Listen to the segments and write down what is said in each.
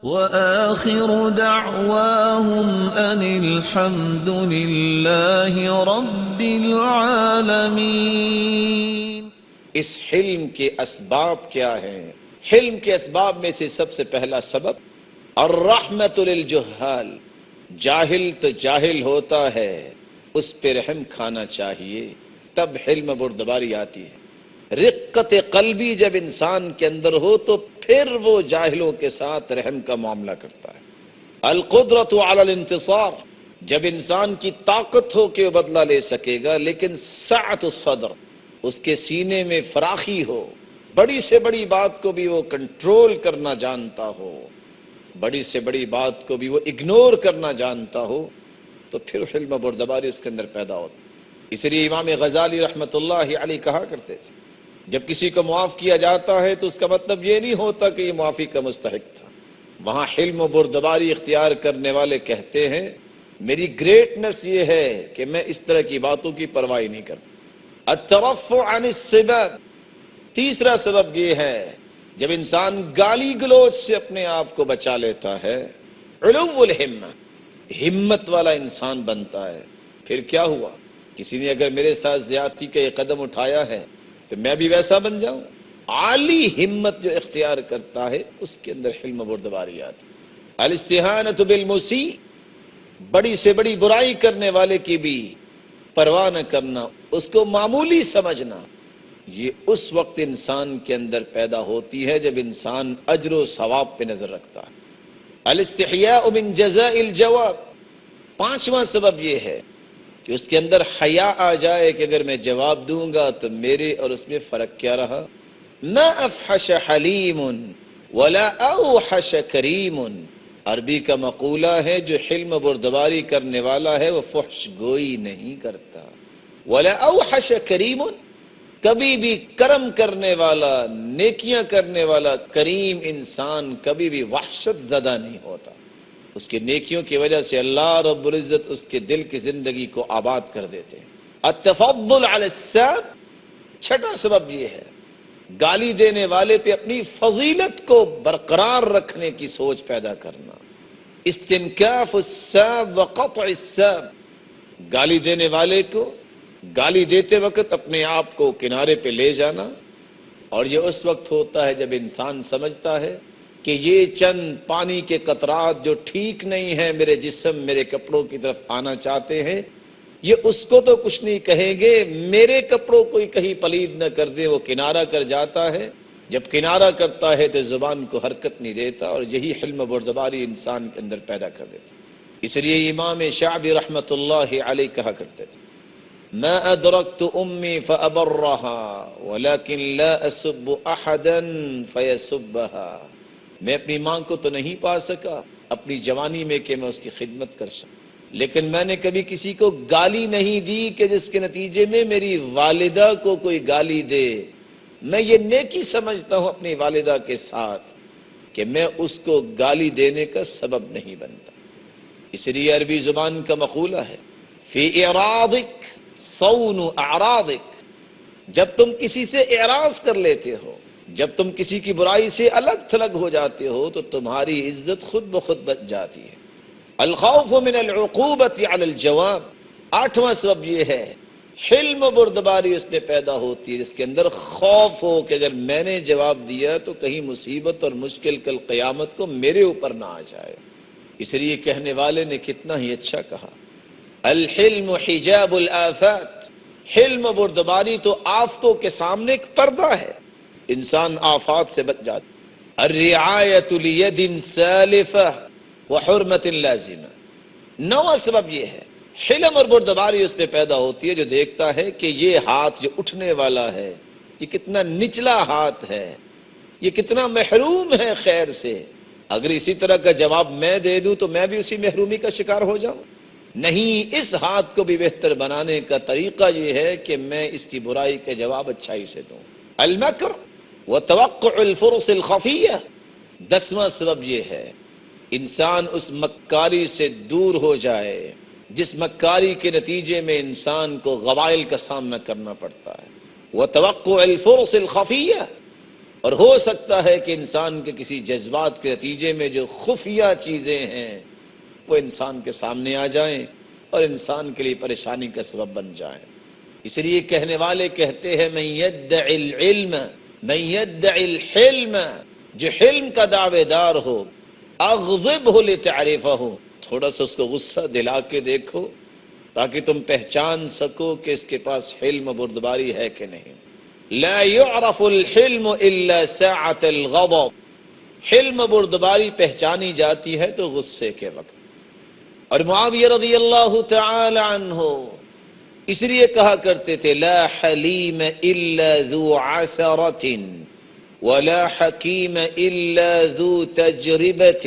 وآخر دعواهم أن الحمد لله رب العالمين۔ اس حلم کے اسباب کیا ہیں؟ حلم کے اسباب میں سے سب سے پہلا سبب الرحمت للجہال، جاہل تو جاہل ہوتا ہے، اس پہ رحم کھانا چاہیے، تب حلم بردباری آتی ہے۔ رقت قلبی جب انسان کے اندر ہو تو پھر وہ جاہلوں کے ساتھ رحم کا معاملہ کرتا ہے۔ القدرت علی الانتصار، جب انسان کی طاقت ہو کہ وہ بدلہ لے سکے گا، لیکن سعت الصدر، اس کے سینے میں فراخی ہو، بڑی سے بڑی بات کو بھی وہ کنٹرول کرنا جانتا ہو، بڑی سے بڑی بات کو بھی وہ اگنور کرنا جانتا ہو، تو پھر حلم بردباری اس کے اندر پیدا ہوتا ہے۔ اس لیے امام غزالی رحمۃ اللہ علیہ کہا کرتے تھے، جب کسی کو معاف کیا جاتا ہے تو اس کا مطلب یہ نہیں ہوتا کہ یہ معافی کا مستحق تھا۔ وہاں حلم و بردباری اختیار کرنے والے کہتے ہیں میری گریٹنس یہ ہے کہ میں اس طرح کی باتوں کی پرواہ نہیں کرتا۔ الترفع عن السباب، تیسرا سبب یہ ہے جب انسان گالی گلوچ سے اپنے آپ کو بچا لیتا ہے، علو الہمہ، ہمت والا انسان بنتا ہے۔ پھر کیا ہوا؟ کسی نے اگر میرے ساتھ زیادتی کا یہ قدم اٹھایا ہے تو میں بھی ویسا بن جاؤں۔ عالی ہمت جو اختیار کرتا ہے اس کے اندر حلم بردباری آتی۔ الاستہانۃ بالمسیء، بڑی سے بڑی برائی کرنے والے کی بھی پرواہ نہ کرنا، اس کو معمولی سمجھنا، یہ اس وقت انسان کے اندر پیدا ہوتی ہے جب انسان اجر و ثواب پہ نظر رکھتا ہے۔ الاستحیاء من جزاء الجواب، پانچواں سبب یہ ہے کہ اس کے اندر حیا آ جائے کہ اگر میں جواب دوں گا تو میرے اور اس میں فرق کیا رہا۔ ما افحش حلیم ولا اوحش کریم، عربی کا مقولہ ہے جو حلم بردباری کرنے والا ہے وہ فحش گوئی نہیں کرتا۔ ولا اوحش کریم، کبھی بھی کرم کرنے والا، نیکیاں کرنے والا کریم انسان کبھی بھی وحشت زدہ نہیں ہوتا۔ اس کی نیکیوں کی وجہ سے اللہ رب العزت اس کے دل کی زندگی کو آباد کر دیتے ہیں۔ التفضل علی الساب، چھٹا سبب یہ ہے گالی دینے والے پہ اپنی فضیلت کو برقرار رکھنے کی سوچ پیدا کرنا۔ استنکاف الساب وقطع الساب، گالی دینے والے کو گالی دیتے وقت اپنے آپ کو کنارے پہ لے جانا، اور یہ اس وقت ہوتا ہے جب انسان سمجھتا ہے کہ یہ چند پانی کے قطرات جو ٹھیک نہیں ہیں میرے جسم میرے کپڑوں کی طرف آنا چاہتے ہیں، یہ اس کو تو کچھ نہیں کہیں گے، میرے کپڑوں کو ہی کہیں پلید نہ کر دے، وہ کنارہ کر جاتا ہے۔ جب کنارہ کرتا ہے تو زبان کو حرکت نہیں دیتا، اور یہی حلم بردباری انسان کے اندر پیدا کر دیتا۔ اس لیے امام شعبی رحمۃ اللہ علیہ کہا کرتے تھے ما ادرکت امی فابرها ولكن لا اسب احدا فيسبها، میں اپنی ماں کو تو نہیں پا سکا اپنی جوانی میں کہ میں اس کی خدمت کر سکوں، لیکن میں نے کبھی کسی کو گالی نہیں دی کہ جس کے نتیجے میں میری والدہ کو کوئی گالی دے۔ میں یہ نیکی سمجھتا ہوں اپنی والدہ کے ساتھ کہ میں اس کو گالی دینے کا سبب نہیں بنتا۔ اس لیے عربی زبان کا مقولہ ہے فی اعراضک صون اعراضک، جب تم کسی سے اعراض کر لیتے ہو، جب تم کسی کی برائی سے الگ تھلگ ہو جاتے ہو تو تمہاری عزت خود بخود بچ جاتی ہے۔ الخوف من العقوبۃ علی الجواب، آٹھواں سبب یہ ہے حلم بردباری اس میں پیدا ہوتی ہے جس کے اندر خوف ہو کہ اگر میں نے جواب دیا تو کہیں مصیبت اور مشکل کل قیامت کو میرے اوپر نہ آ جائے۔ اس لیے کہنے والے نے کتنا ہی اچھا کہا، الحلم حجاب الآفات، حلم بردباری تو آفتوں کے سامنے ایک پردہ ہے، انسان آفات سے بچ جاتا۔ الرعایۃ لید سالفہ وحرمت لازمہ، نواں سبب یہ ہے حلم اور بردباری اس پہ پیدا ہوتی ہے جو دیکھتا ہے کہ یہ ہاتھ جو اٹھنے والا ہے یہ کتنا نچلا ہاتھ ہے، یہ کتنا محروم ہے خیر سے، اگر اسی طرح کا جواب میں دے دوں تو میں بھی اسی محرومی کا شکار ہو جاؤں۔ نہیں، اس ہاتھ کو بھی بہتر بنانے کا طریقہ یہ ہے کہ میں اس کی برائی کے جواب اچھائی سے دوں۔ المکر وتوقع الفرص الخفیہ، دسواں سبب یہ ہے انسان اس مکاری سے دور ہو جائے جس مکاری کے نتیجے میں انسان کو غوائل کا سامنا کرنا پڑتا ہے۔ وتوقع الفرص الخفیہ، اور ہو سکتا ہے کہ انسان کے کسی جذبات کے نتیجے میں جو خفیہ چیزیں ہیں وہ انسان کے سامنے آ جائیں اور انسان کے لیے پریشانی کا سبب بن جائیں۔ اس لیے کہنے والے کہتے ہیں من یدعی العلم من یدعی الحلم، جو حلم کا دعوے دار ہو، اغضبہ لتعرفہ، تھوڑا سا اس کو غصہ دلا کے دیکھو تاکہ تم پہچان سکو کہ اس کے پاس حلم و بردباری ہے کہ نہیں۔ لا يعرف الحلم الا ساعة الغضب، حلم و بردباری پہچانی جاتی ہے تو غصے کے وقت۔ اور معاویہ رضی اللہ تعالی عنہ اس لیے کہا کرتے تھے لا حلیم الا ذو عسرۃ ولا حکیم الا ذو تجربۃ،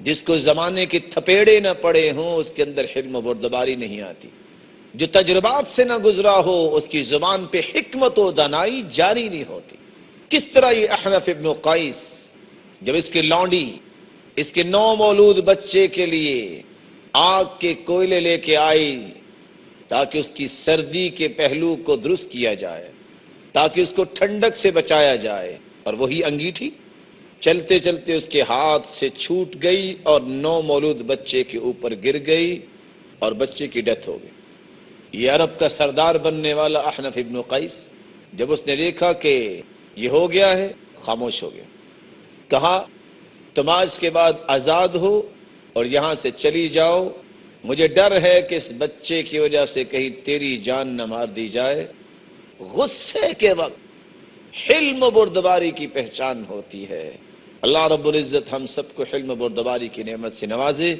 جس کو زمانے کے تھپیڑے نہ پڑے ہوں اس کے اندر حلم و بردباری نہیں آتی، جو تجربات سے نہ گزرا ہو اس کی زبان پہ حکمت و دانائی جاری نہیں ہوتی۔ کس طرح یہ احنف ابن قیس جب اس کی لونڈی اس کے نو مولود بچے کے لیے آگ کے کوئلے لے کے آئی تاکہ اس کی سردی کے پہلو کو درست کیا جائے، تاکہ اس کو ٹھنڈک سے بچایا جائے، اور وہی انگیٹھی چلتے چلتے اس کے ہاتھ سے چھوٹ گئی اور نو مولود بچے کے اوپر گر گئی اور بچے کی ڈیتھ ہو گئی۔ یہ عرب کا سردار بننے والا احنف ابن قیس جب اس نے دیکھا کہ یہ ہو گیا ہے خاموش ہو گیا، کہا تم آج کے بعد آزاد ہو اور یہاں سے چلی جاؤ، مجھے ڈر ہے کہ اس بچے کی وجہ سے کہیں تیری جان نہ مار دی جائے۔ غصے کے وقت حلم و بردباری کی پہچان ہوتی ہے۔ اللہ رب العزت ہم سب کو حلم و بردباری کی نعمت سے نوازے۔